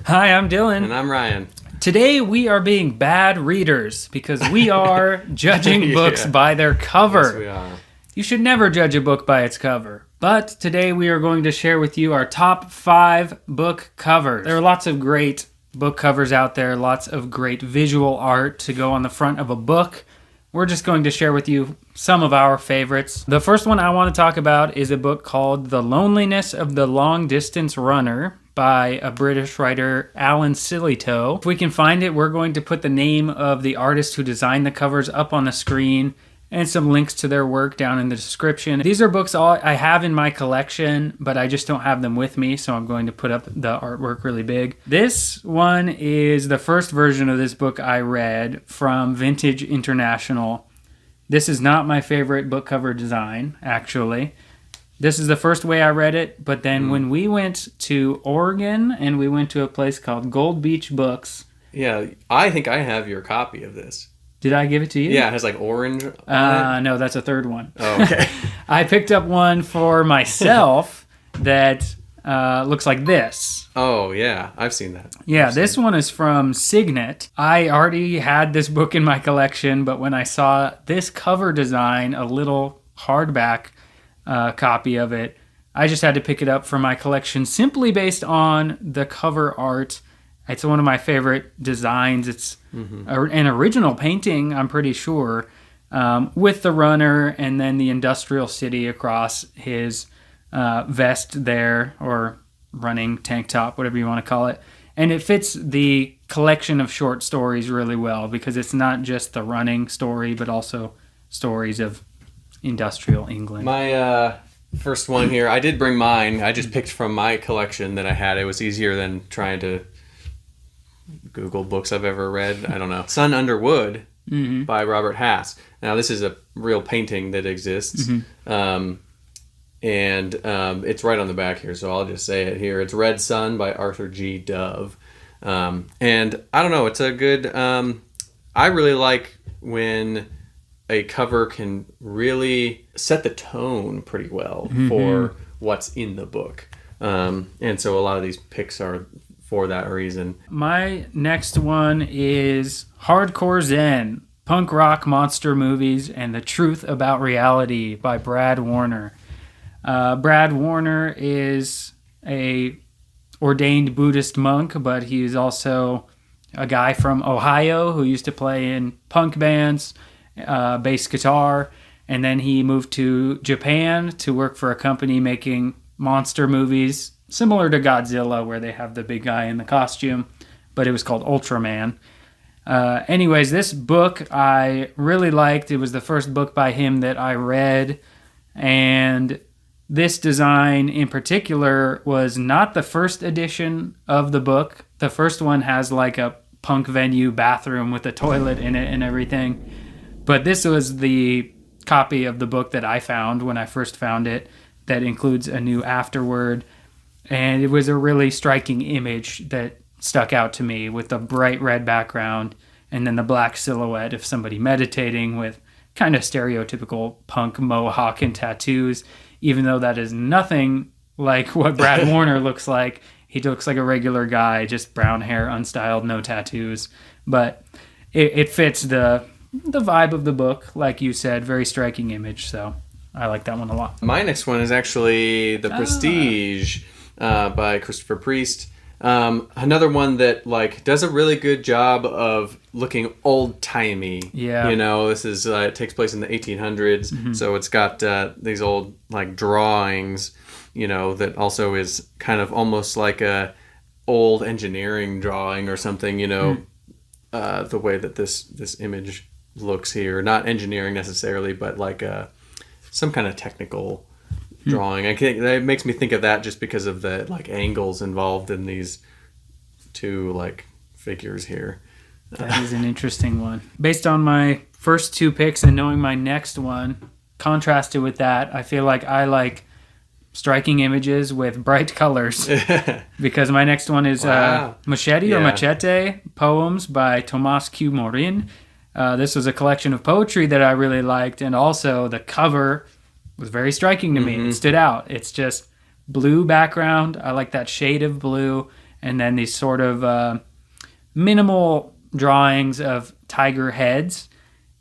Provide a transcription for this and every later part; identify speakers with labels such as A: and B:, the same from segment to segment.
A: Hi, I'm Dillon.
B: And I'm Ryan.
A: Today we are being bad readers because we are judging books by their cover.
B: Yes, we are.
A: You should never judge a book by its cover. But today we are going to share with you our top 5 book covers. There are lots of great book covers out there, lots of great visual art to go on the front of a book. We're just going to share with you some of our favorites. The first one I want to talk about is a book called The Loneliness of the Long Distance Runner by a British writer, Sillitoe. If we can find it, we're going to put the name of the artist who designed the covers up on the screen and some links to their work down in the description. These are books I have in my collection, but I just don't have them with me, so I'm going to put up the artwork really big. This one is the first version of this book I read from Vintage International. This is not my favorite book cover design, actually. This is the first way I read it, but then when we went to Oregon and we went to a place called Gold Beach Books.
B: Yeah, I think I have your copy of this.
A: Did I give it to you?
B: Yeah, it has like orange on it.
A: No, that's a third one.
B: Oh, okay.
A: I picked up one for myself that looks like this.
B: Oh, yeah. I've seen that.
A: Yeah, this one is from Signet. I already had this book in my collection, but when I saw this cover design, a little hardback copy of it, I just had to pick it up for my collection simply based on the cover art. It's one of my favorite designs. It's an original painting, I'm pretty sure, with the runner and then the industrial city across his vest there, or running tank top, whatever you want to call it. And it fits the collection of short stories really well because it's not just the running story, but also stories of industrial England.
B: My first one here, I did bring mine. I just picked from my collection that I had. It was easier than trying to Google books I've ever read. I don't know. Sun Under Wood by Robert Hass. Now, this is a real painting that exists. And it's right on the back here, so I'll just say it here. It's Red Sun by Arthur G. Dove. And I don't know, it's a good... I really like when a cover can really set the tone pretty well for what's in the book. And so a lot of these picks are for that reason.
A: My next one is Hardcore Zen, Punk Rock Monster Movies and the Truth About Reality by Brad Warner. Brad Warner is a ordained Buddhist monk, but he's also a guy from Ohio who used to play in punk bands, bass guitar, and then he moved to Japan to work for a company making monster movies similar to Godzilla, where they have the big guy in the costume, but it was called Ultraman. Anyways, this book I really liked. It was the first book by him that I read, and this design in particular was not the first edition of the book. The first one has like a punk venue bathroom with a toilet in it and everything. But this was the copy of the book that I found when I first found it that includes a new afterword. And it was a really striking image that stuck out to me with the bright red background and then the black silhouette of somebody meditating with kind of stereotypical punk mohawk and tattoos, even though that is nothing like what Brad Warner looks like. He looks like a regular guy, just brown hair, unstyled, no tattoos. But it fits the vibe of the book, like you said, very striking image, so I like that one a lot.
B: My next one is actually The Prestige by Christopher Priest. Another one that like does a really good job of looking old-timey.
A: Yeah.
B: You know, this is it takes place in the 1800s, so it's got these old like drawings, you know, that also is kind of almost like a old engineering drawing or something, you know, the way that this image looks here. Not engineering necessarily, but like some kind of technical drawing. That makes me think of that just because of the like angles involved in these two like figures here.
A: That is an interesting one. Based on my first two picks and knowing my next one, contrasted with that, I feel like I like striking images with bright colors because my next one is Machete or Machete Poems by Tomás Q. Morín. This was a collection of poetry that I really liked, and also the cover was very striking to me. It stood out. It's just blue background. I like that shade of blue, and then these sort of minimal drawings of tiger heads.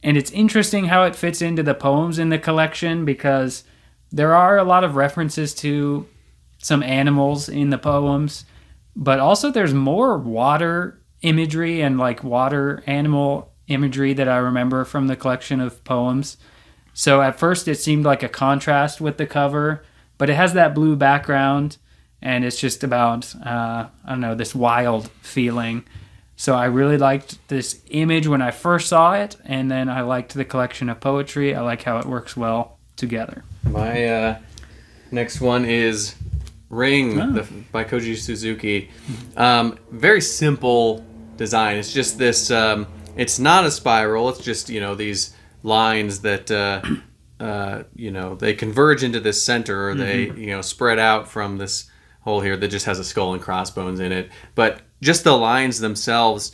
A: And it's interesting how it fits into the poems in the collection, because there are a lot of references to some animals in the poems, but also there's more water imagery and like water animal imagery that I remember from the collection of poems. So at first it seemed like a contrast with the cover, but it has that blue background, and it's just about, I don't know, this wild feeling. So I really liked this image when I first saw it, and then I liked the collection of poetry. I like how it works well together.
B: My next one is Ring by Koji Suzuki. Very simple design. It's just this, it's not a spiral. It's just, these lines that, they converge into this center, or they, spread out from this hole here that just has a skull and crossbones in it. But just the lines themselves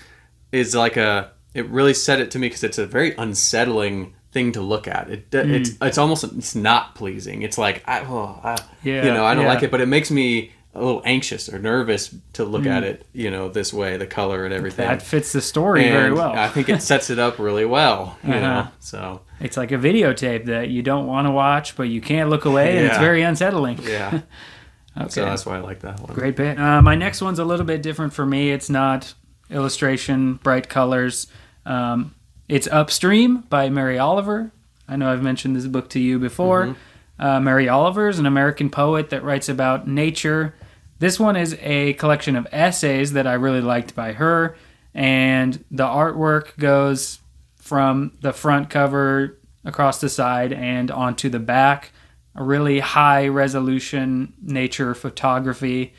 B: is like it really said it to me, because it's a very unsettling thing to look at. It's almost, it's not pleasing. It's like, I don't like it, but it makes me a little anxious or nervous to look at it, this way, the color and everything.
A: That fits the story very well.
B: I think it sets it up really well, so.
A: It's like a videotape that you don't want to watch, but you can't look away, and it's very unsettling.
B: Yeah.
A: Okay.
B: So that's why I like that one.
A: Great pick. My next one's a little bit different for me. It's not illustration, bright colors. It's Upstream by Mary Oliver. I know I've mentioned this book to you before. Mary Oliver is an American poet that writes about nature. This one is a collection of essays that I really liked by her, and the artwork goes from the front cover across the side and onto the back. A really high resolution nature photography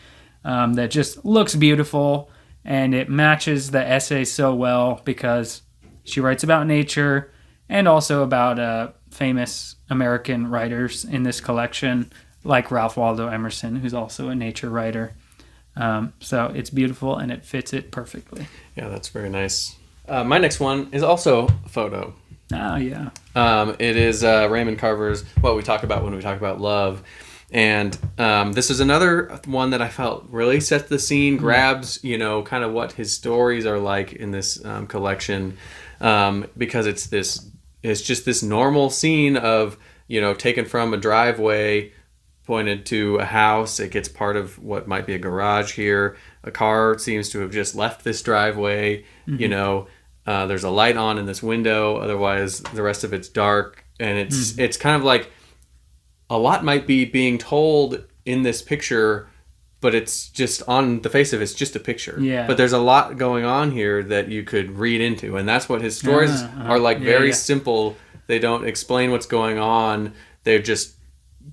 A: that just looks beautiful, and it matches the essay so well because she writes about nature and also about famous American writers in this collection, like Ralph Waldo Emerson, who's also a nature writer. So it's beautiful, and it fits it perfectly.
B: Yeah, that's very nice. My next one is also a photo.
A: Oh, yeah.
B: It is Raymond Carver's What We Talk About When We Talk About Love. And this is another one that I felt really sets the scene, grabs, kind of what his stories are like in this collection. Because it's just this normal scene of, taken from a driveway, pointed to a house. It gets part of what might be a garage here. A car seems to have just left this driveway, there's a light on in this window, otherwise the rest of it's dark, and it's kind of like a lot might be being told in this picture, but it's just on the face of it's just a picture.
A: Yeah.
B: But there's a lot going on here that you could read into, and that's what his stories are like. Very simple. They don't explain what's going on. They're just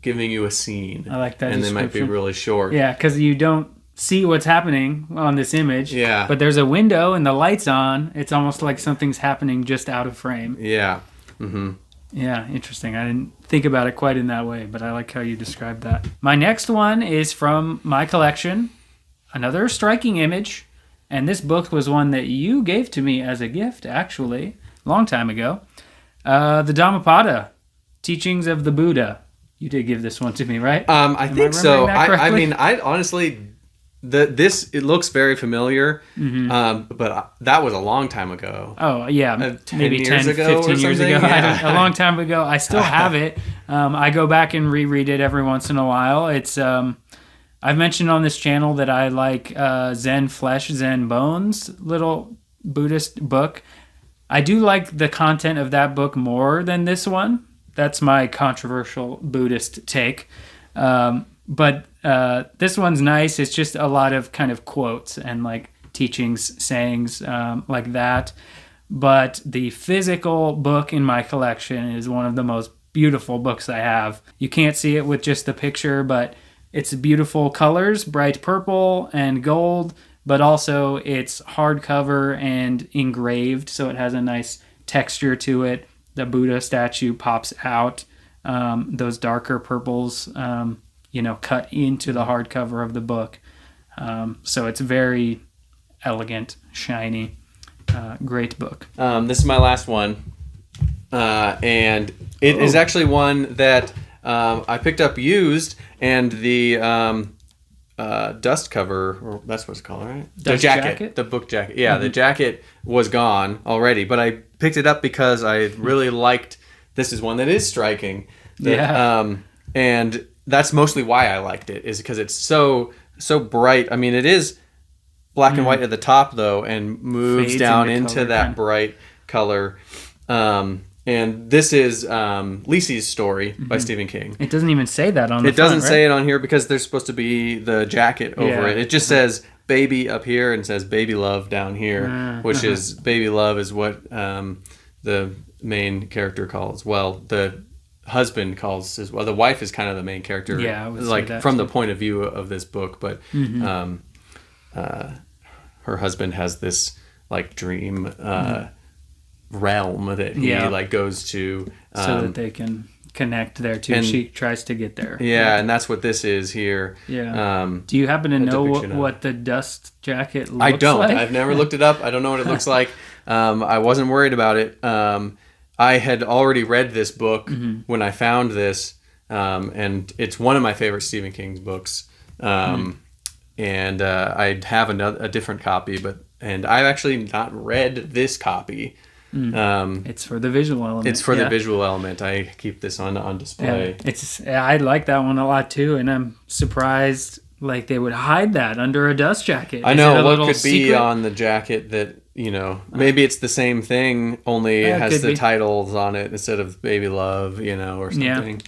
B: giving you a scene.
A: I like that.
B: And they might be really short.
A: Yeah, because you don't see what's happening on this image.
B: Yeah.
A: But there's a window and the light's on. It's almost like something's happening just out of frame.
B: Yeah. Mm-hmm.
A: Yeah, interesting. I didn't think about it quite in that way, but I like how you described that. My next one is from my collection. Another striking image. And this book was one that you gave to me as a gift, actually, a long time ago. The Dhammapada, Teachings of the Buddha. You did give this one to me, right?
B: I think so. I mean, I honestly... it looks very familiar, but that was a long time ago.
A: Oh, yeah. Maybe 10, 15 years ago.
B: Yeah.
A: A long time ago. I still have it. I go back and reread it every once in a while. It's I've mentioned on this channel that I like Zen Flesh, Zen Bones, little Buddhist book. I do like the content of that book more than this one. That's my controversial Buddhist take. But this one's nice. It's just a lot of kind of quotes and like teachings, sayings like that. But the physical book in my collection is one of the most beautiful books I have. You can't see it with just the picture, but it's beautiful colors, bright purple and gold, but also it's hardcover and engraved, so it has a nice texture to it. The Buddha statue pops out. Those darker purples cut into the hardcover of the book. So it's very elegant, shiny, great book.
B: This is my last one. And it is actually one that I picked up used, and the dust cover, or that's what it's called, right?
A: Dust
B: the jacket,
A: jacket?
B: the book jacket. Yeah, the jacket was gone already, but I picked it up because I really liked. This is one that is striking. And that's mostly why I liked it, is because it's so bright. I mean, it is black and white at the top though, and moves
A: Fades
B: down
A: into
B: into
A: color,
B: that
A: kind of.
B: bright color. And this is Lisey's story by Stephen King.
A: It doesn't even say that on the
B: It doesn't
A: front,
B: say
A: right?
B: it on here because there's supposed to be the jacket over it. It just says baby up here and says baby love down here, which is baby love is what the main character calls. Well, the husband calls as well. The wife is kind of the main character,
A: Yeah, I would say
B: like
A: that
B: from
A: too.
B: the point of view of this book. But her husband has this like dream realm that he like goes to
A: so that they can connect there too.
B: and-
A: She tries to get there.
B: yeah, and that's what this is here.
A: Yeah. Do you happen to know
B: depiction of-
A: what the dust jacket looks
B: I don't.
A: like?
B: I've never looked it up. I don't know what it looks like. I wasn't worried about it. I had already read this book when I found this, and it's one of my favorite Stephen King's books. And I have a different copy, and I've actually not read this copy.
A: It's for the visual element.
B: It's for the visual element. I keep this on display.
A: I like that one a lot too, and I'm surprised like they would hide that under a dust jacket.
B: I
A: Is
B: know
A: it a
B: what
A: little
B: could be
A: secret?
B: on the jacket that, maybe it's the same thing, only it has
A: could
B: the
A: be.
B: titles on it instead of Baby Love, or something.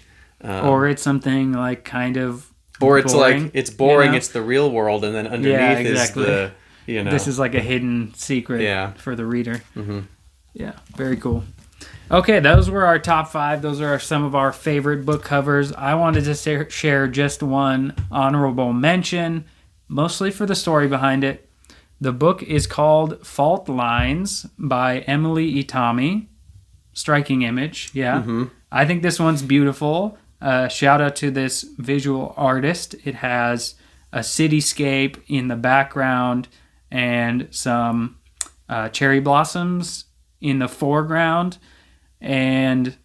A: Or it's something like kind of
B: Or it's
A: boring,
B: like, it's boring,
A: you know?
B: it's the real world, and then underneath
A: exactly.
B: is the,
A: This is like a hidden secret for the reader. Mm-hmm. Yeah, very cool. Okay, those were our top 5. Those are some of our favorite book covers. I wanted to share just one honorable mention, mostly for the story behind it. The book is called Fault Lines by Emily Itami. Striking image, yeah. Mm-hmm. I think this one's beautiful. Shout out to this visual artist. It has a cityscape in the background and some cherry blossoms in the foreground, and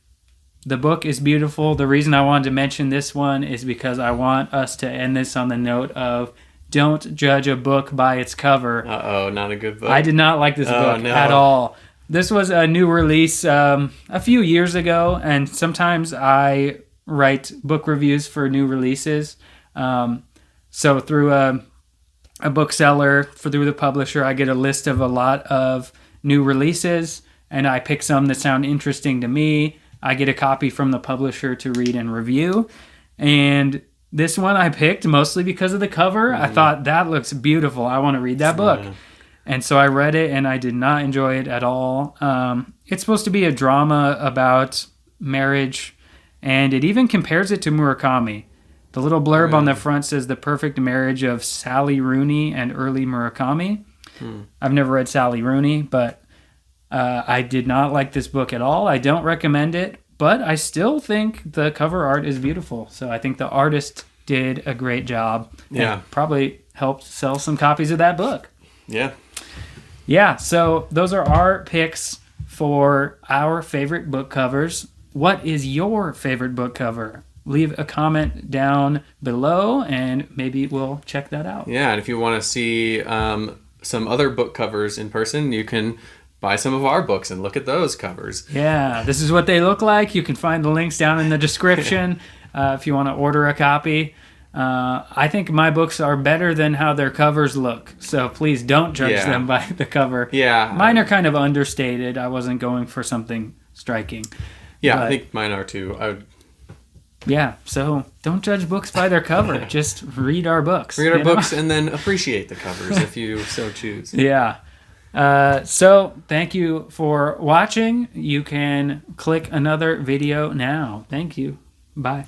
A: the book is beautiful. The reason I wanted to mention this one is because I want us to end this on the note of don't judge a book by its cover.
B: not a good book.
A: I did not like this book at all. This was a new release a few years ago, and sometimes I write book reviews for new releases. So through a bookseller, through the publisher, I get a list of a lot of new releases, and I pick some that sound interesting to me. I get a copy from the publisher to read and review. And this one I picked mostly because of the cover. I thought, that looks beautiful. I want to read that book. And so I read it, and I did not enjoy it at all. It's supposed to be a drama about marriage, and it even compares it to Murakami. The little blurb on the front says the perfect marriage of Sally Rooney and early Murakami. I've never read Sally Rooney, but I did not like this book at all. I don't recommend it, but I still think the cover art is beautiful. So I think the artist did a great job.
B: Yeah.
A: And probably helped sell some copies of that book.
B: Yeah.
A: Yeah, so those are our picks for our favorite book covers. What is your favorite book cover? Leave a comment down below, and maybe we'll check that out.
B: Yeah, and if you want to see some other book covers in person, you can buy some of our books and look at those covers.
A: Yeah, this is what they look like. You can find the links down in the description if you want to order a copy. I think my books are better than how their covers look, so please don't judge them by the cover.
B: Yeah.
A: Mine are kind of understated. I wasn't going for something striking.
B: Yeah,
A: but
B: I think mine are too.
A: Yeah, so don't judge books by their cover. Just read our books.
B: Read our books and then appreciate the covers if you so choose.
A: Yeah. So thank you for watching. You can click another video now. Thank you. Bye.